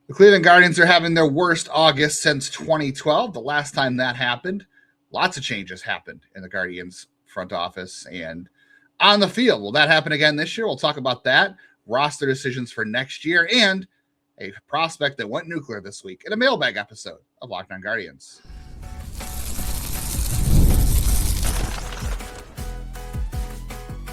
The Cleveland Guardians are having their worst August since 2012. The last time that happened, lots of changes happened in the Guardians front office and on the field. Will that happen again this year? We'll talk about that, roster decisions for next year, and a prospect that went nuclear this week in a mailbag episode of Locked On Guardians.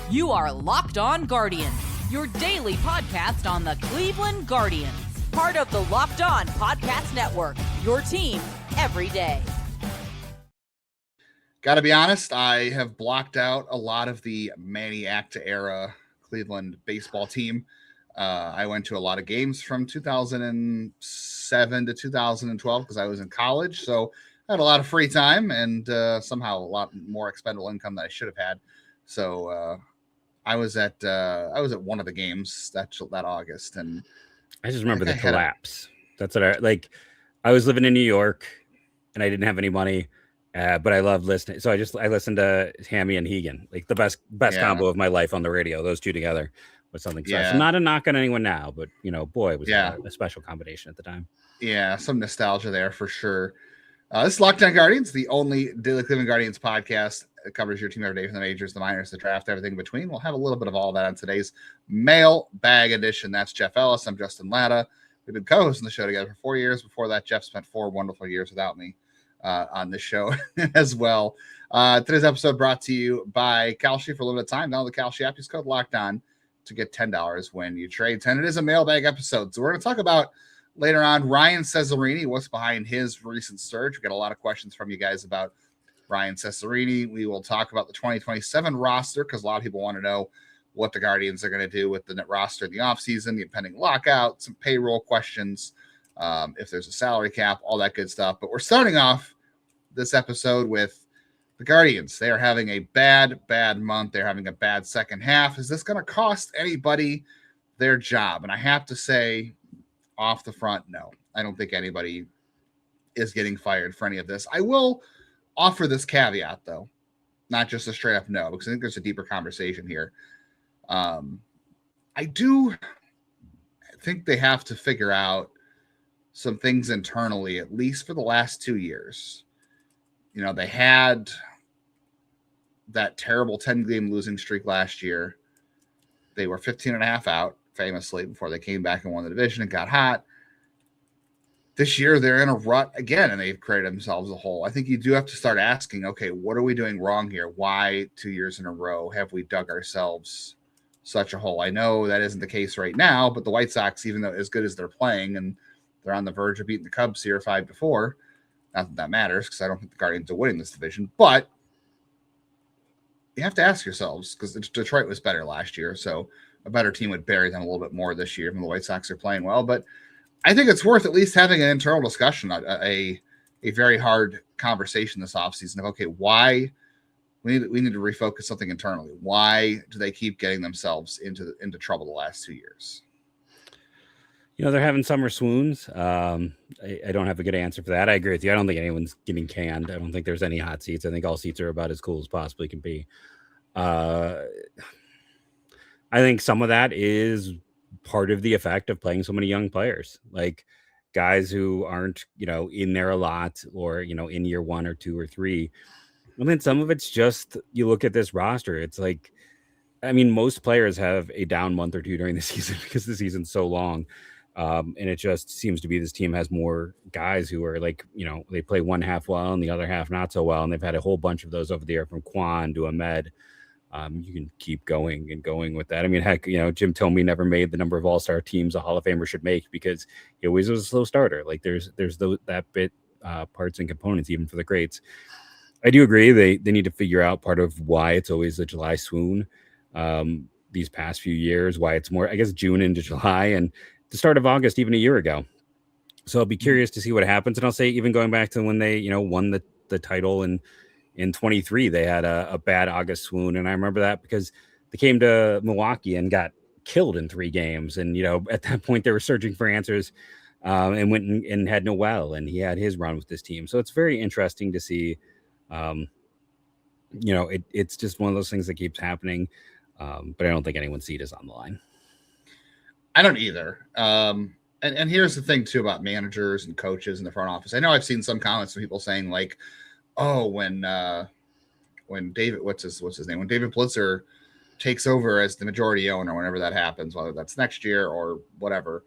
You are Locked On Guardians, your daily podcast on the Cleveland Guardians. Part of the Locked On Podcast Network, your team every day. Got to be honest, I have blocked out a lot of the Manny Acta era Cleveland baseball team. I went to a lot of games from 2007 to 2012 because I was in college. So I had a lot of free time and somehow a lot more expendable income than I should have had. So I was at one of the games that August, and I just remember the collapse. That's what I was living in New York and I didn't have any money, but I loved listening. So I listened to Hammy and Hegan, like the best combo of my life on the radio. Those two together was something special. Not a knock on anyone now, but boy, it was a special combination at the time. Yeah, some nostalgia there for sure. This is Locked On Guardians, the only daily Cleveland Guardians podcast. It covers your team every day from the majors, the minors, the draft, everything in between. We'll have a little bit of all that on today's mailbag edition. That's Jeff Ellis. I'm Justin Lada. We've been co-hosting the show together for 4 years. Before that, Jeff spent 4 wonderful years without me on this show as well. Today's episode brought to you by Kalshi for a little bit of time. Now the Kalshi app, use code Locked On to get $10 when you trade 10. It is a mailbag episode, so we're going to talk about later on Ryan Cesarini, what's behind his recent surge. We got a lot of questions from you guys about Ryan Cesarini. We will talk about the 2027 roster because a lot of people want to know what the Guardians are going to do with the net roster in the offseason, the impending lockout, some payroll questions, if there's a salary cap, all that good stuff. But we're starting off this episode with the Guardians. They are having a bad month. They're having a bad second half. Is this going to cost anybody their job? And I have to say off the front, no. I don't think anybody is getting fired for any of this. I will offer this caveat, though, not just a straight up no, because I think there's a deeper conversation here. I do think they have to figure out some things internally, at least for the last 2 years. They had that terrible 10-game losing streak last year. They were 15.5 out, famously, before they came back and won the division and got hot. This year, they're in a rut again, and they've created themselves a hole. I think you do have to start asking, okay, what are we doing wrong here? Why 2 years in a row have we dug ourselves such a hole? I know that isn't the case right now, but the White Sox, even though as good as they're playing, and they're on the verge of beating the Cubs here 5-4, not that that matters because I don't think the Guardians are winning this division, but you have to ask yourselves, because Detroit was better last year, so a better team would bury them a little bit more this year when the White Sox are playing well, but I think it's worth at least having an internal discussion, a very hard conversation this offseason of, okay, why we need to refocus something internally. Why do they keep getting themselves into trouble the last 2 years? They're having summer swoons. I don't have a good answer for that. I agree with you. I don't think anyone's getting canned. I don't think there's any hot seats. I think all seats are about as cool as possibly can be. I think some of that is part of the effect of playing so many young players, like guys who aren't, in there a lot or, in year 1 or 2 or 3. I mean, some of it's just, you look at this roster, it's like, most players have a down month or 2 during the season because the season's so long. And it just seems to be this team has more guys who are like, they play one half well and the other half not so well. And they've had a whole bunch of those over the year, from Kwan to Ahmed. You can keep going and going with that. Heck, Jim Thome never made the number of all-star teams a Hall of Famer should make because he always was a slow starter. Like there's that bit parts and components even for the greats. I do agree they need to figure out part of why it's always a July swoon these past few years, why it's more, I guess, June into July and the start of August even a year ago. So I'll be curious to see what happens. And I'll say even going back to when they, won the title in 23, they had a bad August swoon. And I remember that because they came to Milwaukee and got killed in 3 games. And, at that point they were searching for answers and went and had Noel, and he had his run with this team. So it's very interesting to see. It's just one of those things that keeps happening. But I don't think anyone's seat is on the line. I don't either. And here's the thing too about managers and coaches in the front office. I know I've seen some comments from people saying like, oh, when David, what's his name? When David Blitzer takes over as the majority owner, whenever that happens, whether that's next year or whatever,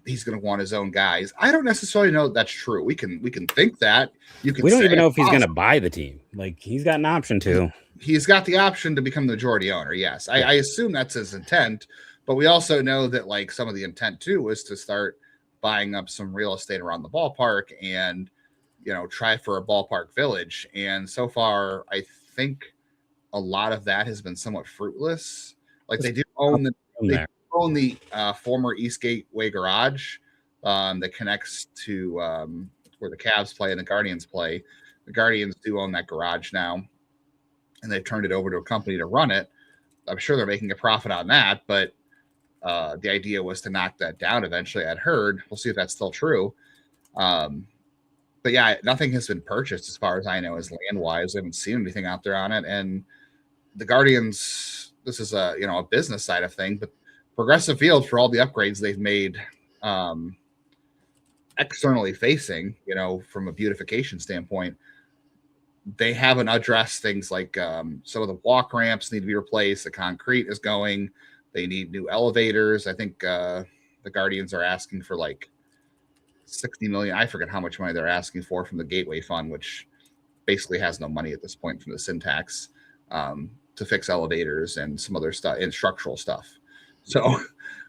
he's going to want his own guys. I don't necessarily know that's true. We can think that. We don't even know if he's going to buy the team. Like, he's got an option to. He's got the option to become the majority owner. Yes, yeah. I assume that's his intent. But we also know that like some of the intent too was to start buying up some real estate around the ballpark and, try for a ballpark village. And so far, I think a lot of that has been somewhat fruitless. Like they do own the former East Gateway garage that connects to where the Cavs play and the Guardians play. The Guardians do own that garage now, and they've turned it over to a company to run it. I'm sure they're making a profit on that, but the idea was to knock that down eventually. I'd heard. We'll see if that's still true. But yeah, nothing has been purchased as far as I know, as land wise. I haven't seen anything out there on it. And the Guardians, this is a business side of thing, but Progressive Field, for all the upgrades they've made externally facing, from a beautification standpoint, they haven't addressed things like some of the walk ramps need to be replaced. The concrete is going. They need new elevators. I think the Guardians are asking for like $60 million. I forget how much money they're asking for from the Gateway Fund, which basically has no money at this point from the syntax to fix elevators and some other stuff and structural stuff. So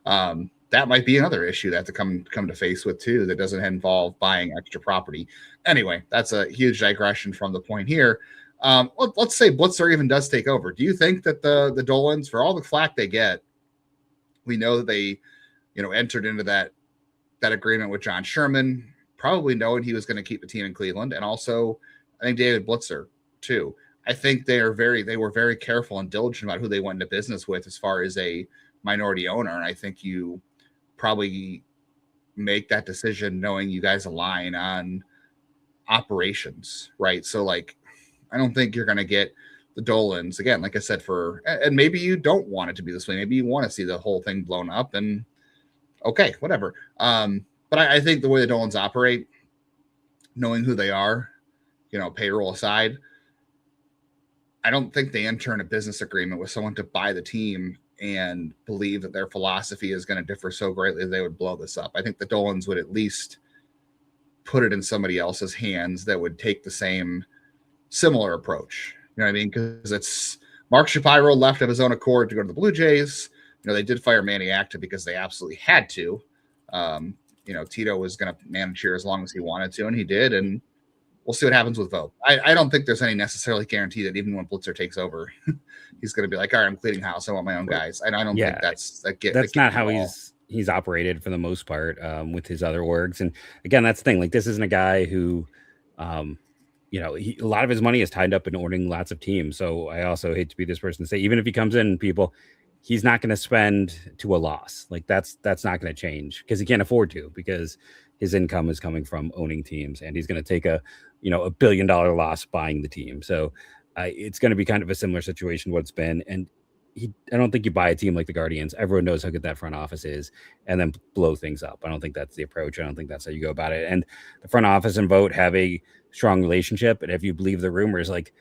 that might be another issue that to come to face with too. That doesn't involve buying extra property. Anyway, that's a huge digression from the point here. Let's say Blitzer even does take over. Do you think that the Dolans, for all the flack they get, we know that they, entered into that agreement with John Sherman, probably knowing he was going to keep the team in Cleveland, and also I think David Blitzer too. I think they were very careful and diligent about who they went into business with as far as a minority owner, and I think you probably make that decision knowing you guys align on operations, right? So like, I don't think you're going to get the Dolans again, like I said, and maybe you don't want it to be this way. Maybe you want to see the whole thing blown up, and okay, whatever. But I think the way the Dolans operate, knowing who they are, payroll aside, I don't think they enter in a business agreement with someone to buy the team and believe that their philosophy is going to differ so greatly that they would blow this up. I think the Dolans would at least put it in somebody else's hands that would take the similar approach. You know what I mean? Because it's Mark Shapiro left of his own accord to go to the Blue Jays. They did fire Manny Acta because they absolutely had to. Tito was going to manage here as long as he wanted to, and he did. And we'll see what happens with Vogt. I don't think there's any necessarily guarantee that even when Blitzer takes over, he's going to be like, all right, I'm cleaning house. I want my own guys. And I don't think that's not how he's operated for the most part with his other orgs. And again, that's the thing. Like, this isn't a guy who, a lot of his money is tied up in owning lots of teams. So I also hate to be this person to say, even if he comes in, he's not going to spend to a loss. Like that's not going to change because he can't afford to, because his income is coming from owning teams, and he's going to take a $1 billion loss buying the team. So it's going to be kind of a similar situation to what it's been. And I don't think you buy a team like the Guardians. Everyone knows how good that front office is, and then blow things up. I don't think that's the approach. I don't think that's how you go about it. And the front office and Vogt have a strong relationship. And if you believe the rumors, like,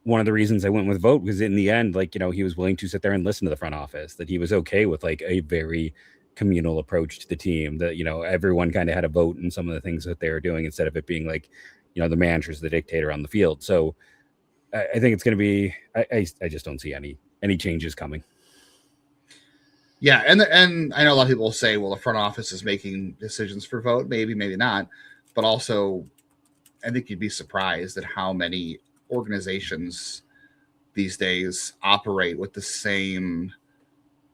one of the reasons I went with Vogt was in the end, he was willing to sit there and listen to the front office, that he was okay with like a very communal approach to the team, that, everyone kind of had a vote in some of the things that they were doing instead of it being like, the manager's the dictator on the field. So I think it's going to be, I just don't see any changes coming. Yeah. And I know a lot of people will say, well, the front office is making decisions for Vogt. Maybe not. But also, I think you'd be surprised at how many organizations these days operate with the same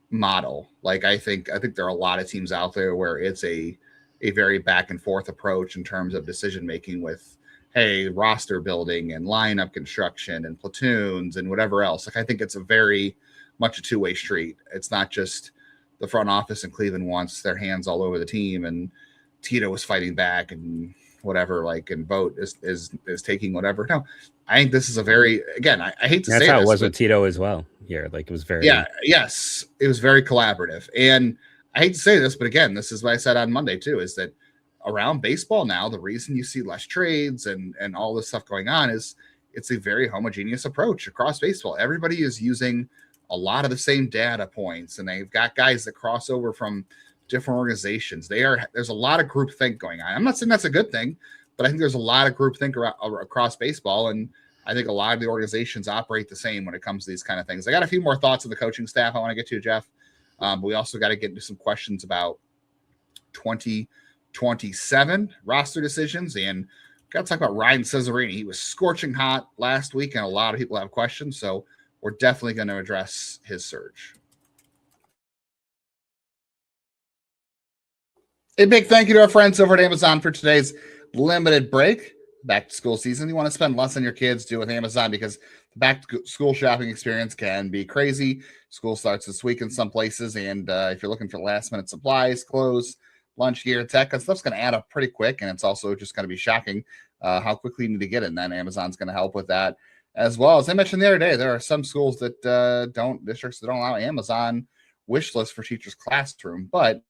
model. Like, I think there are a lot of teams out there where it's a very back and forth approach in terms of decision making with, hey, roster building and lineup construction and platoons and whatever else. Like, I think it's a very much a two-way street. It's not just the front office in Cleveland wants their hands all over the team and Tito is fighting back and whatever, like, and Vogt is taking whatever. No, I think this is a very, again, I hate to say this. That's how it was with Tito as well here. Like, it was very, yes, it was very collaborative. And I hate to say this, but again, this is what I said on Monday too, is that around baseball now, the reason you see less trades and all this stuff going on is it's a very homogeneous approach across baseball. Everybody is using a lot of the same data points, and they've got guys that cross over from different organizations. There's a lot of groupthink going on. I'm not saying that's a good thing, but I think there's a lot of groupthink across baseball, and I think a lot of the organizations operate the same when it comes to these kind of things. I got a few more thoughts on the coaching staff I want to get to, Jeff. But we also got to get into some questions about 2027 roster decisions, and got to talk about Ryan Cesarini. He was scorching hot last week, and a lot of people have questions, so we're definitely going to address his surge. A big thank you to our friends over at Amazon for today's limited break. Back to school season. You want to spend less on your kids, do it with Amazon, because the back to school shopping experience can be crazy. School starts this week in some places, and if you're looking for last minute supplies, clothes, lunch gear, tech, and stuff's going to add up pretty quick, and it's also just going to be shocking how quickly you need to get it, and then Amazon's going to help with that. As well, as I mentioned the other day, there are some schools that districts that don't allow Amazon wish list for teachers' classroom, but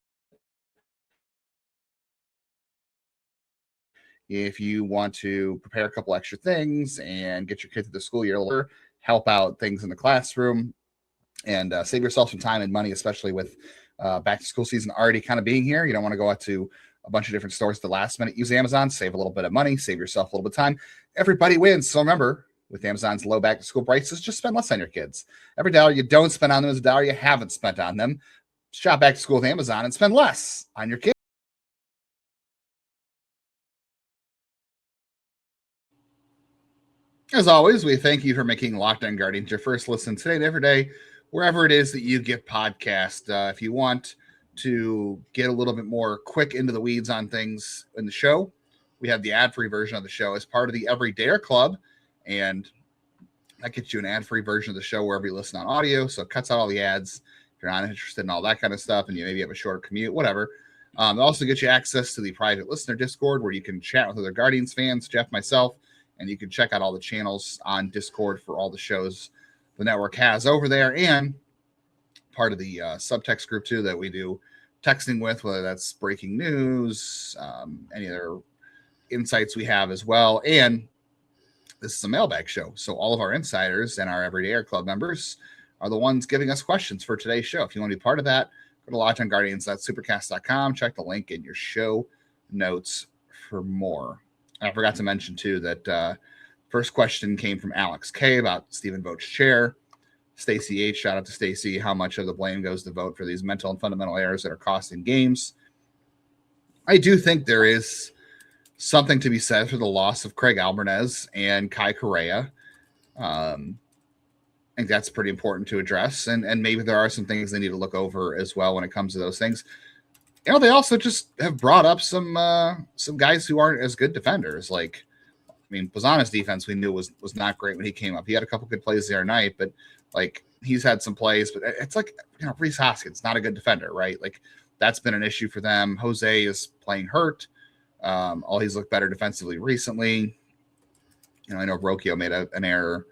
if you want to prepare a couple extra things and get your kid through the school year, help out things in the classroom, and save yourself some time and money, especially with back to school season already kind of being here. You don't want to go out to a bunch of different stores at the last minute. Use Amazon, save a little bit of money, save yourself a little bit of time. Everybody wins. So remember, with Amazon's low back to school prices, just spend less on your kids. Every dollar you don't spend on them is a dollar you haven't spent on them. Shop back to school with Amazon and spend less on your kids. As always, we thank you for making Locked On Guardians your first listen today and every day, wherever it is that you get podcasts. If you want to get a little bit more quick into the weeds on things in the show, we have the ad-free version of the show as part of the Everydayer Club, and that gets you an ad-free version of the show wherever you listen on audio, so it cuts out all the ads if you're not interested in all that kind of stuff and you maybe have a shorter commute, whatever. It also gets you access to the private listener Discord where you can chat with other Guardians fans, Jeff, myself, and you can check out all the channels on Discord for all the shows the network has over there, and part of the subtext group too that we do texting with, whether that's breaking news, any other insights we have as well. And this is a mailbag show, so all of our insiders and our Everydayer Club members are the ones giving us questions for today's show. If you want to be part of that, go to lockedonguardians.supercast.com, check the link in your show notes for more. I forgot to mention, too, that first question came from Alex K. about Steven Voigt's chair. Stacy H., shout out to Stacy. How much of the blame goes to Vogt for these mental and fundamental errors that are costing games? I do think there is something to be said for the loss of Craig Alvarez and Kai Correa. I think that's pretty important to address. And maybe there are some things they need to look over as well when it comes to those things. You know, they also just have brought up some guys who aren't as good defenders. Like, I mean, Bazzana's defense we knew was not great when he came up. He had a couple good plays the other night, but like he's had some plays. But it's like, you know, Rhys Hoskins, not a good defender, right? Like that's been an issue for them. Jose is playing hurt. He's looked better defensively recently. You know, I know Rocchio made an error.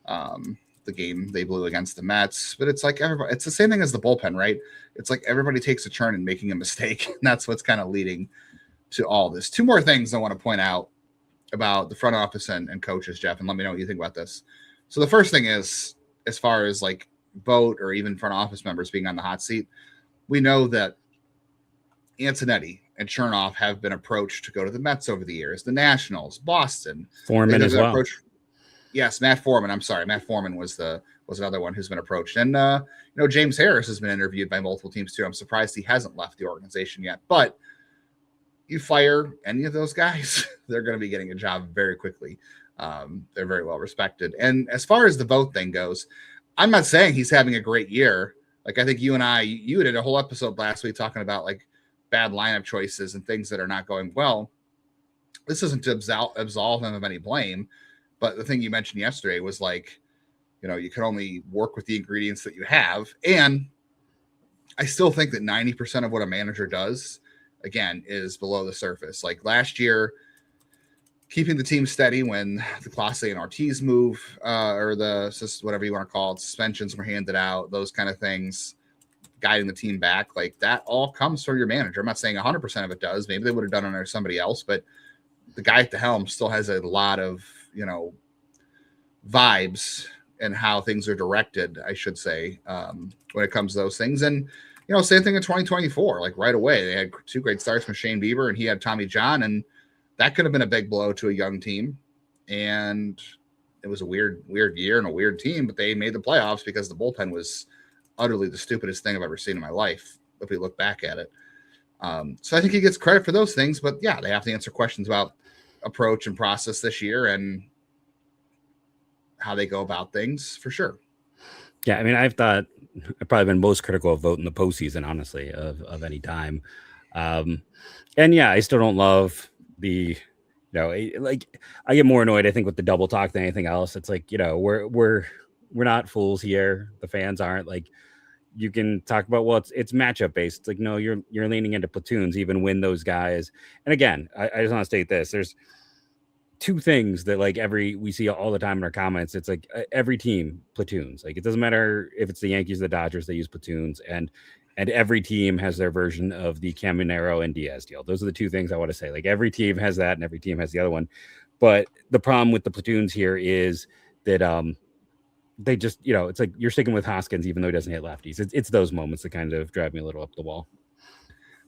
The game they blew against the Mets, but it's like everybody, it's the same thing as the bullpen, right? It's like everybody takes a turn in making a mistake, and that's what's kind of leading to all this. Two more things I want to point out about the front office and coaches, Jeff, and let me know what you think about this. So the first thing is, as far as like Vogt or even front office members being on the hot seat, we know that Antonetti and Chernoff have been approached to go to the Mets over the years, the Nationals, Boston. Foreman as well. Yes, Matt Foreman. I'm sorry. Matt Foreman was another one who's been approached. And, you know, James Harris has been interviewed by multiple teams too. I'm surprised he hasn't left the organization yet. But you fire any of those guys, they're going to be getting a job very quickly. They're very well respected. And as far as the Vogt thing goes, I'm not saying he's having a great year. Like, I think you did a whole episode last week talking about, like, bad lineup choices and things that are not going well. This isn't to absolve him of any blame. But the thing you mentioned yesterday was like, you know, you can only work with the ingredients that you have. And I still think that 90% of what a manager does, again, is below the surface. Like last year, keeping the team steady when the Clase and Ortiz move, or the whatever you want to call it, suspensions were handed out, those kind of things. guiding the team back, like that all comes from your manager. I'm not saying 100% of it does. Maybe they would have done it under somebody else, but the guy at the helm still has a lot of, vibes and how things are directed, I should say, when it comes to those things. And, same thing in 2024, like right away, they had 2 great starts from Shane Bieber and he had Tommy John, and that could have been a big blow to a young team. And it was a weird year and a weird team, but they made the playoffs because the bullpen was utterly the stupidest thing I've ever seen in my life, if we look back at it. So I think he gets credit for those things, but yeah, they have to answer questions about approach and process this year and how they go about things for sure. Yeah, I mean, I've probably been most critical of Vogt in the postseason, honestly, of any time. And yeah, I still don't love the, like I get more annoyed, I think, with the double talk than anything else. It's like, we're not fools here. The fans aren't. Like, you can talk about, well, it's matchup based. It's like, no, you're leaning into platoons, even when those guys. And again, I just want to state this: there's 2 things that like we see all the time in our comments. It's like every team platoons. Like, it doesn't matter if it's the Yankees, the Dodgers, they use platoons, and every team has their version of the Caminero and Diaz deal. Those are the 2 things I want to say. Like, every team has that, and every team has the other one. But the problem with the platoons here is that they just, it's like you're sticking with Hoskins even though he doesn't hit lefties. It's those moments that kind of drive me a little up the wall.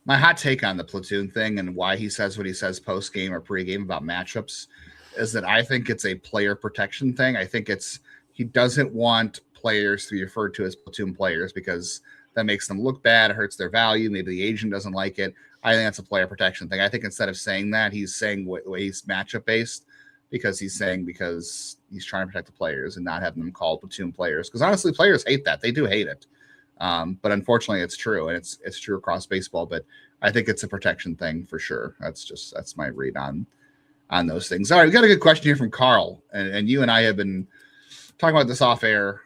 My hot take on the platoon thing and why he says what he says post game or pre game about matchups is that I think it's a player protection thing. I think he doesn't want players to be referred to as platoon players because that makes them look bad. It hurts their value. Maybe the agent doesn't like it. I think that's a player protection thing. I think instead of saying that, he's saying the way he's matchup based because he's trying to protect the players and not having them called platoon players. Because honestly, players hate that. They do hate it. But unfortunately, it's true, and it's true across baseball. But I think it's a protection thing for sure. That's my read on those things. All right, we got a good question here from Carl, and you and I have been talking about this off air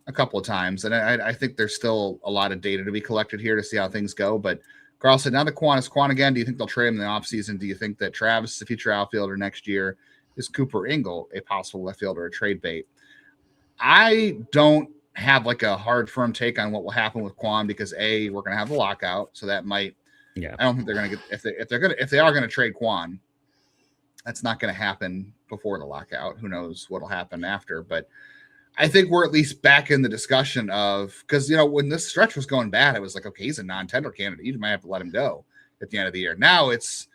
a couple of times, and I think there's still a lot of data to be collected here to see how things go. But Carl said, now that Kwan is Kwan again, do you think they'll trade him in the offseason? Do you think that Travis is a future outfielder next year? Is Cooper Ingle a possible left fielder or trade bait? I don't have like a hard firm take on what will happen with Kwan because we're going to have a lockout, so that might. Yeah, I don't think they're going to get if they are going to trade Kwan, that's not going to happen before the lockout. Who knows what'll happen after? But I think we're at least back in the discussion of because when this stretch was going bad, it was like, okay, he's a non-tender candidate. You might have to let him go at the end of the year. Now it's,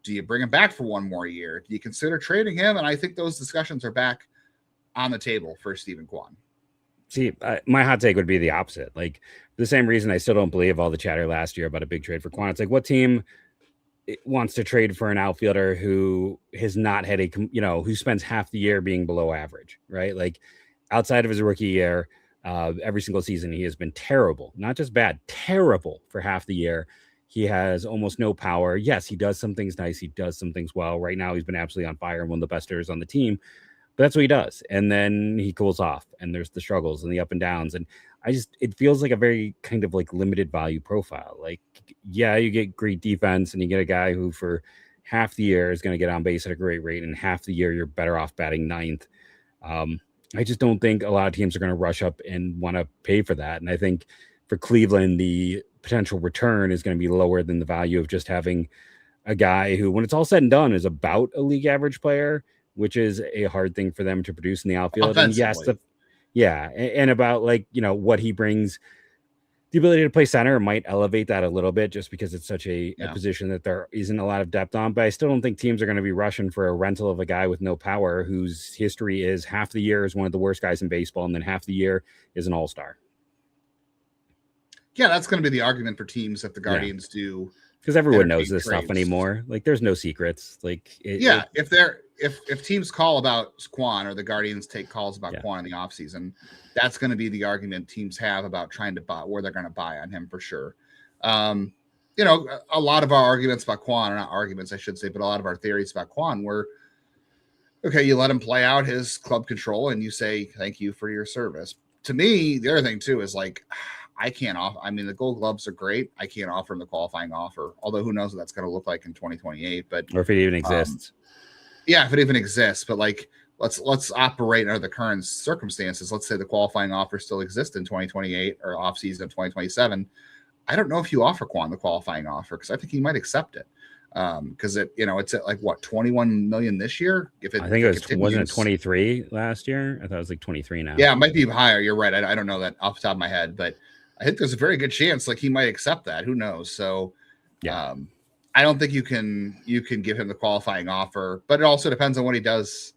do you bring him back for one more year? Do you consider trading him? And I think those discussions are back on the table for Steven Kwan. See, my hot take would be the opposite. Like, for the same reason I still don't believe all the chatter last year about a big trade for Kwan. It's like, what team wants to trade for an outfielder who has not had who spends half the year being below average, right? Like, outside of his rookie year, every single season he has been terrible, not just bad, terrible for half the year. He has almost no power. Yes, he does some things nice. He does some things well. Right now, he's been absolutely on fire and one of the best hitters on the team. But that's what he does. And then he cools off and there's the struggles and the up and downs. And it feels like a very kind of like limited value profile. Like, yeah, you get great defense and you get a guy who for half the year is going to get on base at a great rate. And half the year, you're better off batting ninth. I just don't think a lot of teams are going to rush up and want to pay for that. And I think for Cleveland, the potential return is going to be lower than the value of just having a guy who, when it's all said and done, is about a league average player, which is a hard thing for them to produce in the outfield. And yes, and about like, what he brings, the ability to play center might elevate that a little bit just because it's such a position that there isn't a lot of depth on. But I still don't think teams are going to be rushing for a rental of a guy with no power whose history is half the year is one of the worst guys in baseball and then half the year is an all-star. Yeah, that's going to be the argument for teams if the Guardians do. Because everyone knows this stuff anymore. Like, there's no secrets. Like, if teams call about Kwan or the Guardians take calls about Kwan in the offseason, that's going to be the argument teams have about trying to buy where they're going to buy on him for sure. A lot of our arguments about Kwan, or not arguments, I should say, but a lot of our theories about Kwan were, okay, you let him play out his club control and you say, thank you for your service. To me, the other thing too is like, I can't offer. I mean, the Gold Gloves are great. I can't offer him the qualifying offer, although who knows what that's going to look like in 2028. But or if it even exists. If it even exists. But like, let's operate under the current circumstances. Let's say the qualifying offer still exists in 2028 or off season of 2027. I don't know if you offer Kwan the qualifying offer because I think he might accept it. Because it's at like what 21 million this year. I think wasn't it 23 last year? I thought it was like 23 now. Yeah, it might be higher. You're right. I don't know that off the top of my head, but I think there's a very good chance like he might accept that. Who knows? So yeah. I don't think you can give him the qualifying offer, but it also depends on what he does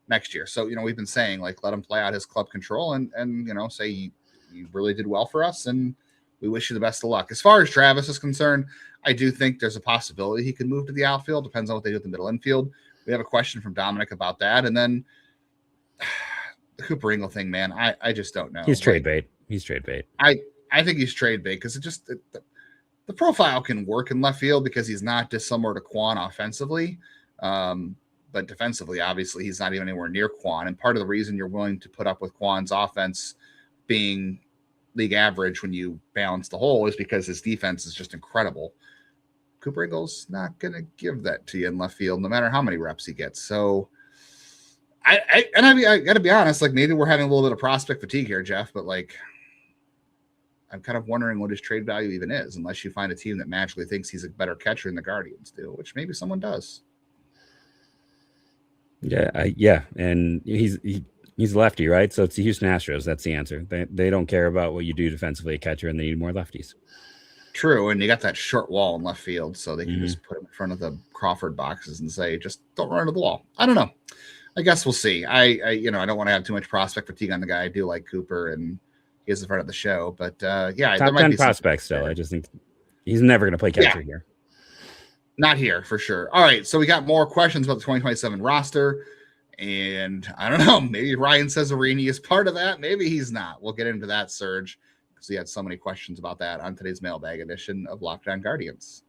next year. So we've been saying like let him play out his club control and say you really did well for us and we wish you the best of luck. As far as Travis is concerned, I do think there's a possibility he could move to the outfield. Depends on what they do at the middle infield. We have a question from Dominic about that. And then the Cooper Ingle thing, man, I just don't know. He's trade bait. He's trade bait. I think he's trade bait because the profile can work in left field because he's not dissimilar to Kwan offensively. But defensively, obviously, he's not even anywhere near Kwan. And part of the reason you're willing to put up with Kwan's offense being league average when you balance the whole is because his defense is just incredible. Cooper Ingle's not going to give that to you in left field, no matter how many reps he gets. So I got to be honest, like maybe we're having a little bit of prospect fatigue here, Jeff, but like I'm kind of wondering what his trade value even is, unless you find a team that magically thinks he's a better catcher than the Guardians do, which maybe someone does. Yeah, and he's lefty, right? So it's the Houston Astros. That's the answer. They don't care about what you do defensively, a catcher, and they need more lefties. True, and you got that short wall in left field, so they can just put him in front of the Crawford boxes and say, just don't run into the wall. I don't know. I guess we'll see. I don't want to have too much prospect fatigue on the guy. I do like Cooper, and he is the front of the show. But yeah, top there might 10 be prospects still. I just think he's never going to play catcher here. Not here for sure. All right, so we got more questions about the 2027 roster, and I don't know. Maybe Ryan Cesarini is part of that. Maybe he's not. We'll get into that, Serge, because we had so many questions about that on today's mailbag edition of Locked On Guardians.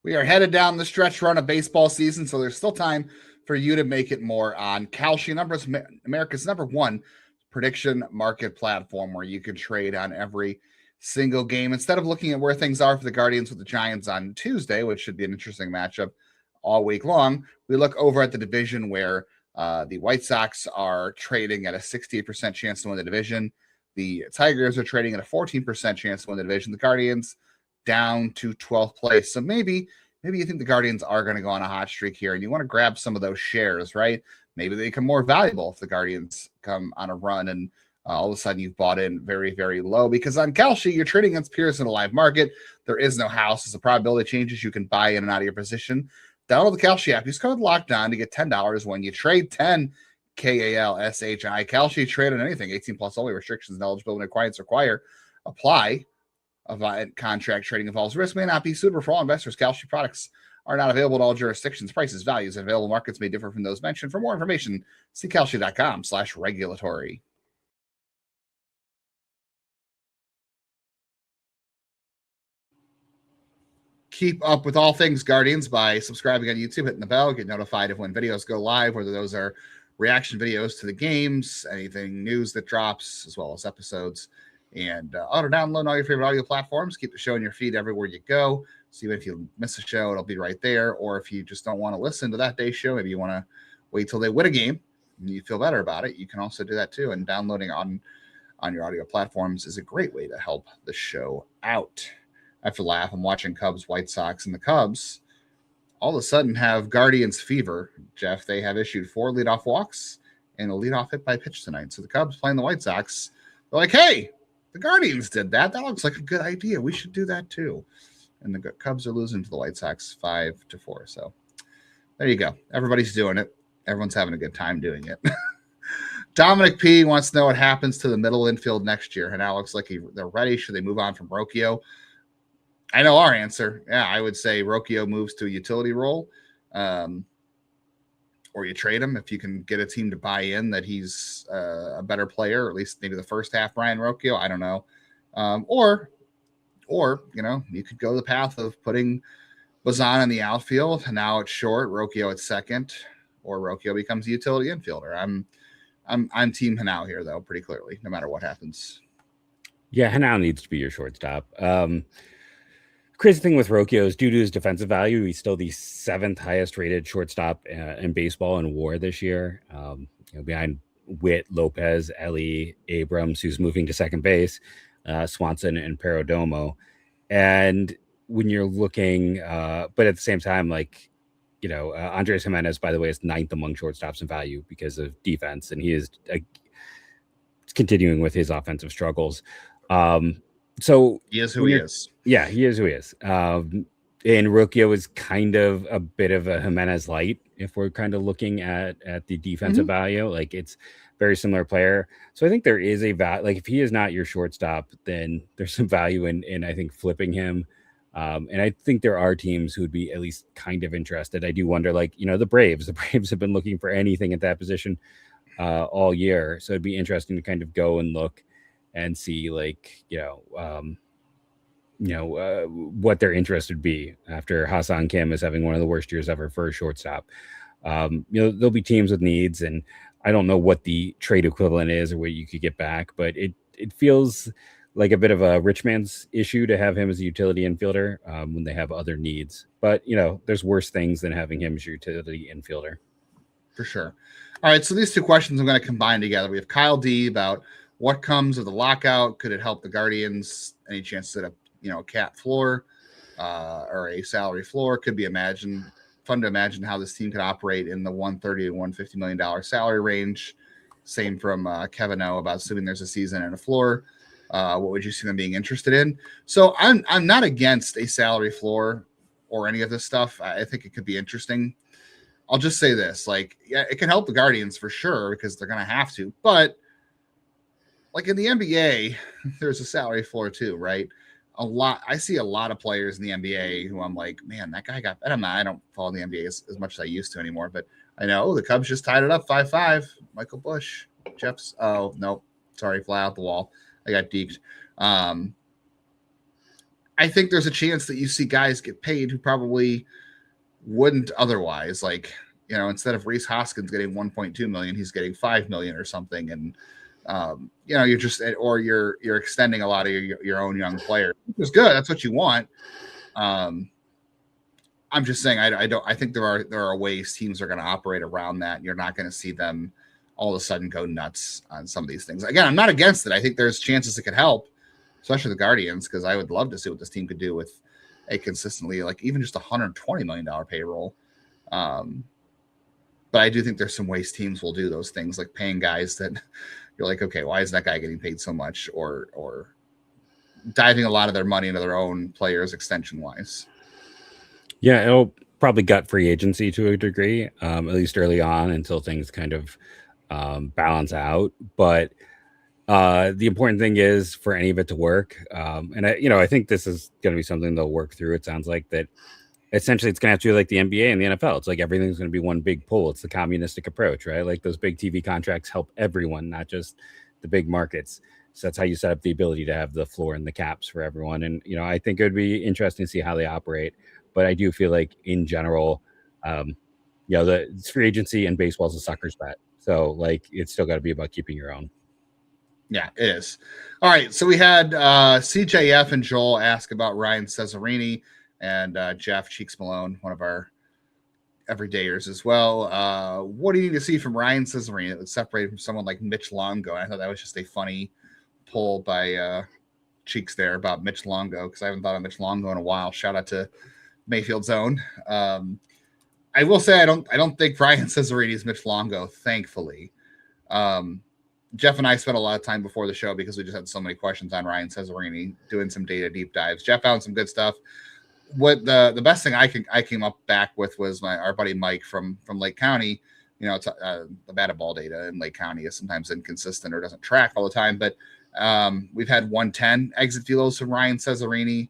We are headed down the stretch run of baseball season, so there's still time for you to make it more on Kalshi, America's #1 prediction market platform where you can trade on every single game. Instead of looking at where things are for the Guardians with the Giants on Tuesday, which should be an interesting matchup all week long, we look over at the division where the White Sox are trading at a 68% chance to win the division. The Tigers are trading at a 14% chance to win the division. The Guardians down to 12th place. So maybe you think the Guardians are going to go on a hot streak here and you want to grab some of those shares, right? Maybe they become more valuable if the Guardians come on a run and all of a sudden you've bought in very, very low, because on Kalshi, you're trading against peers in a live market. There is no house. As the probability changes, you can buy in and out of your position. Download the Kalshi app. Use code LOCKEDON to get $10 when you trade 10 KALSHI. Kalshi trade on anything. 18 plus only. Restrictions and eligibility requirements apply. A contract trading involves risk, may not be suitable for all investors. Kalshi products are not available in all jurisdictions. Prices, values, and available markets may differ from those mentioned. For more information, see kalshi.com/regulatory. Keep up with all things Guardians by subscribing on YouTube, hitting the bell, get notified of when videos go live, whether those are reaction videos to the games, anything news that drops, as well as episodes. And auto download on all your favorite audio platforms. Keep the show in your feed everywhere you go. So even if you miss a show, it'll be right there. Or if you just don't want to listen to that day's show, maybe you want to wait till they win a game and you feel better about it, you can also do that too. And downloading on your audio platforms is a great way to help the show out. I have to laugh. I'm watching Cubs, White Sox, and the Cubs all of a sudden have Guardians fever, Jeff. They have issued 4 leadoff walks and a leadoff hit by pitch tonight. So the Cubs playing the White Sox, they're like, hey, the Guardians did that. That looks like a good idea. We should do that too. And the Cubs are losing to the White Sox 5-4. So there you go. Everybody's doing it. Everyone's having a good time doing it. Dominic P wants to know what happens to the middle infield next year. And now looks like they're ready. Should they move on from Rocchio? I know our answer. Yeah, I would say Rocchio moves to a utility role, or you trade him if you can get a team to buy in that he's a better player, or at least maybe the first half Brian Rocchio. I don't know. Or you could go the path of putting Bazzana in the outfield, and now it's short, Rocchio at second, or Rocchio becomes a utility infielder. I'm team Genao here though, pretty clearly, no matter what happens. Yeah, Genao needs to be your shortstop. Crazy thing with Rocchio is due to his defensive value, he's still the 7th highest rated shortstop in baseball in WAR this year, behind Witt, Lopez, Ellie, Abrams, who's moving to second base, Swanson, and Perdomo. And when you're looking, but at the same time, like, Andres Jimenez, by the way, is 9th among shortstops in value because of defense, and he is continuing with his offensive struggles. So he is who he is. Yeah, he is who he is. And Rocchio is kind of a bit of a Jimenez light if we're kind of looking at the defensive value. Like, it's very similar player. So I think there is a value. Like, if he is not your shortstop, then there's some value in I think flipping him. And I think there are teams who would be at least kind of interested. I do wonder, like, the Braves. The Braves have been looking for anything at that position all year. So it'd be interesting to kind of go and look and see, like, what their interest would be after Hassan Kim is having one of the worst years ever for a shortstop. There'll be teams with needs, and I don't know what the trade equivalent is or what you could get back, but it feels like a bit of a rich man's issue to have him as a utility infielder when they have other needs. But, there's worse things than having him as your utility infielder. For sure. All right, so these two questions I'm going to combine together. We have Kyle D about what comes of the lockout. Could it help the Guardians? Any chance to set up, a cap floor or a salary floor? Could be fun to imagine how this team could operate in the $130 to $150 million salary range. Same from Kevin O about assuming there's a season and a floor. What would you see them being interested in? So I'm not against a salary floor or any of this stuff. I think it could be interesting. I'll just say this, like, yeah, it can help the Guardians for sure because they're going to have to. But like in the NBA, there's a salary floor too, right? I see a lot of players in the NBA who I'm like, man, that guy got. I don't follow the NBA as much as I used to anymore, but I know the Cubs just tied it up 5-5. Michael Bush, Jeff's. Oh no, sorry, fly out the wall. I got deked. I think there's a chance that you see guys get paid who probably wouldn't otherwise. Like, instead of Reese Hoskins getting 1.2 million, he's getting 5 million or something. And, you're just, or you're extending a lot of your own young players, which is good. That's what you want. I'm just saying, I think there are ways teams are going to operate around that. You're not going to see them all of a sudden go nuts on some of these things. Again, I'm not against it. I think there's chances it could help, especially the Guardians, because I would love to see what this team could do with a consistently, like, even just $120 million payroll. But I do think there's some ways teams will do those things, like paying guys that you're like, okay, why is that guy getting paid so much? Or diving a lot of their money into their own players extension wise. Yeah, it'll probably gut free agency to a degree, at least early on until things kind of balance out. But the important thing is for any of it to work. And I think this is going to be something they'll work through. It sounds like that. Essentially, it's going to have to be like the NBA and the NFL. It's like everything's going to be one big pool. It's the communistic approach, right? Like those big TV contracts help everyone, not just the big markets. So that's how you set up the ability to have the floor and the caps for everyone. And, I think it would be interesting to see how they operate. But I do feel like in general, the free agency and baseball is a sucker's bet. So like, it's still got to be about keeping your own. Yeah, it is. All right. So we had CJF and Joel ask about Ryan Cesarini. And Jeff Cheeks Malone, one of our everydayers as well. What do you need to see from Ryan Cesarini that would separate from someone like Mitch Longo? I thought that was just a funny pull by Cheeks there about Mitch Longo, because I haven't thought of Mitch Longo in a while. Shout out to Mayfield Zone. I will say I don't think Ryan Cesarini is Mitch Longo, thankfully. Jeff and I spent a lot of time before the show because we just had so many questions on Ryan Cesarini, doing some data deep dives. Jeff found some good stuff. What the best thing I came up back with was our buddy Mike from Lake County. It's the batted ball data in Lake County is sometimes inconsistent or doesn't track all the time. But we've had 110 exit velos from Ryan Cesarini.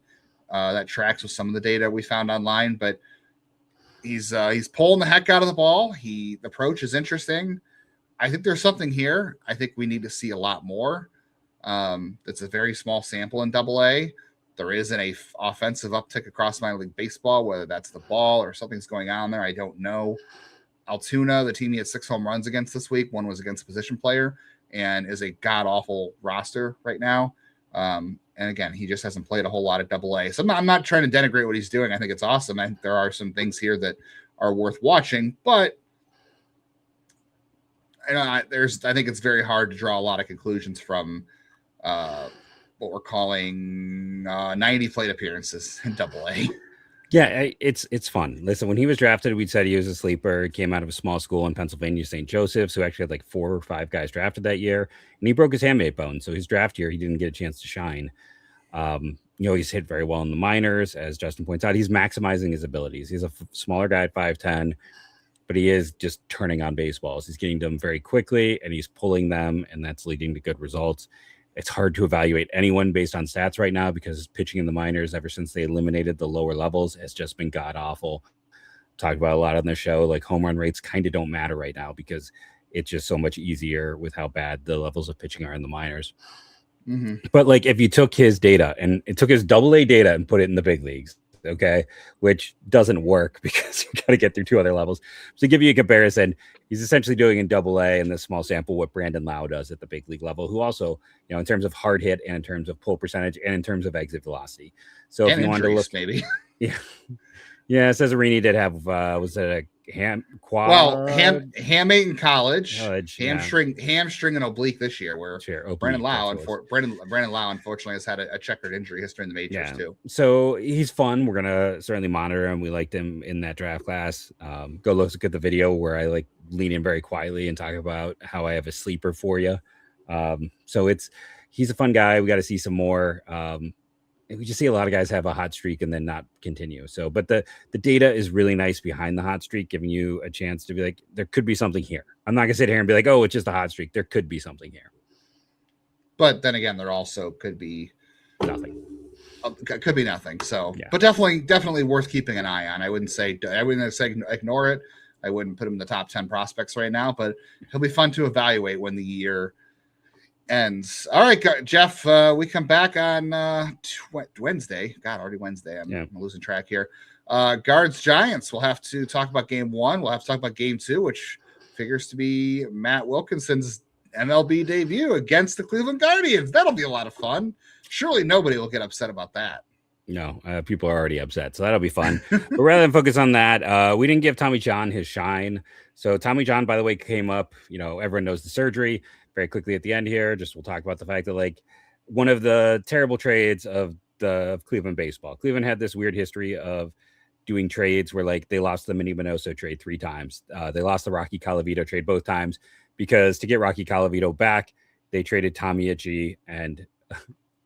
That tracks with some of the data we found online. But he's pulling the heck out of the ball. The approach is interesting. I think there's something here. I think we need to see a lot more. It's a very small sample in AA. There is an offensive uptick across minor league baseball, whether that's the ball or something's going on there. I don't know. Altoona, the team he had 6 home runs against this week, one was against a position player, and is a god-awful roster right now. And again, he just hasn't played a whole lot at AA. So I'm not trying to denigrate what he's doing. I think it's awesome. I think there are some things here that are worth watching, but I think it's very hard to draw a lot of conclusions from what we're calling 90 plate appearances in AA. Yeah, it's fun. Listen, when he was drafted, we said he was a sleeper. He came out of a small school in Pennsylvania, St. Joseph's, who actually had like 4 or 5 guys drafted that year, and he broke his hamate bone. So his draft year, he didn't get a chance to shine. He's hit very well in the minors, as Justin points out. He's maximizing his abilities. He's a smaller guy at 5'10", but he is just turning on baseballs. He's getting them very quickly, and he's pulling them, and that's leading to good results. It's hard to evaluate anyone based on stats right now because pitching in the minors, ever since they eliminated the lower levels, has just been god awful. Talked about a lot on the show. Like, home run rates kind of don't matter right now because it's just so much easier with how bad the levels of pitching are in the minors. Mm-hmm. But like, if you took his data and it took his AA data and put it in the big leagues, okay, which doesn't work because you got to get through 2 other levels. So to give you a comparison, he's essentially doing in AA in this small sample what Brandon Lau does at the big league level, who also, in terms of hard hit and in terms of pull percentage and in terms of exit velocity. So if you wanted to look, maybe, Cesarini did have was it a hamate in college, hamstring and oblique this year. Where Brandon Lau unfortunately has had a checkered injury history in the majors too. So he's fun. We're gonna certainly monitor him. We liked him in that draft class. Go look at the video where I like lean in very quietly and talk about how I have a sleeper for you. So he's a fun guy. We got to see some more. We just see a lot of guys have a hot streak and then not continue. So, but the data is really nice behind the hot streak, giving you a chance to be like, there could be something here. I'm not gonna sit here and be like, oh, it's just a hot streak. There could be something here. But then again, there also could be nothing. Could be nothing. So, but definitely worth keeping an eye on. I wouldn't say ignore it. I wouldn't put him in the top 10 prospects right now, but he'll be fun to evaluate when the year ends. All right, Jeff, we come back on Wednesday. God, already Wednesday. I'm losing track here. Guards Giants. We'll have to talk about game 1. We'll have to talk about game 2, which figures to be Matt Wilkinson's MLB debut against the Cleveland Guardians. That'll be a lot of fun. Surely nobody will get upset about that. No, people are already upset, so that'll be fun. But rather than focus on that, we didn't give Tommy John his shine. So Tommy John, by the way, came up, everyone knows the surgery. Very quickly at the end here, we'll talk about the fact that like one of the terrible trades of Cleveland baseball. Cleveland had this weird history of doing trades where like they lost the Minnie Minoso trade 3 times. They lost the Rocky Colavito trade both times because to get Rocky Colavito back, they traded Tommy Itchy and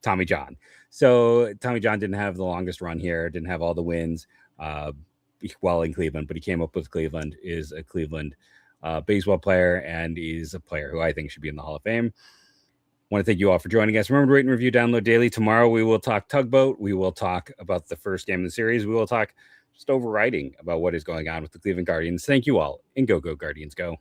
Tommy John. So Tommy John didn't have the longest run here, didn't have all the wins while in Cleveland, but he came up with Cleveland, is a Cleveland baseball player, and he's a player who I think should be in the Hall of Fame. Want to thank you all for joining us. Remember to rate and review, download daily. Tomorrow we will talk Tugboat. We will talk about the first game of the series. We will talk just overriding about what is going on with the Cleveland Guardians. Thank you all, and go Guardians go.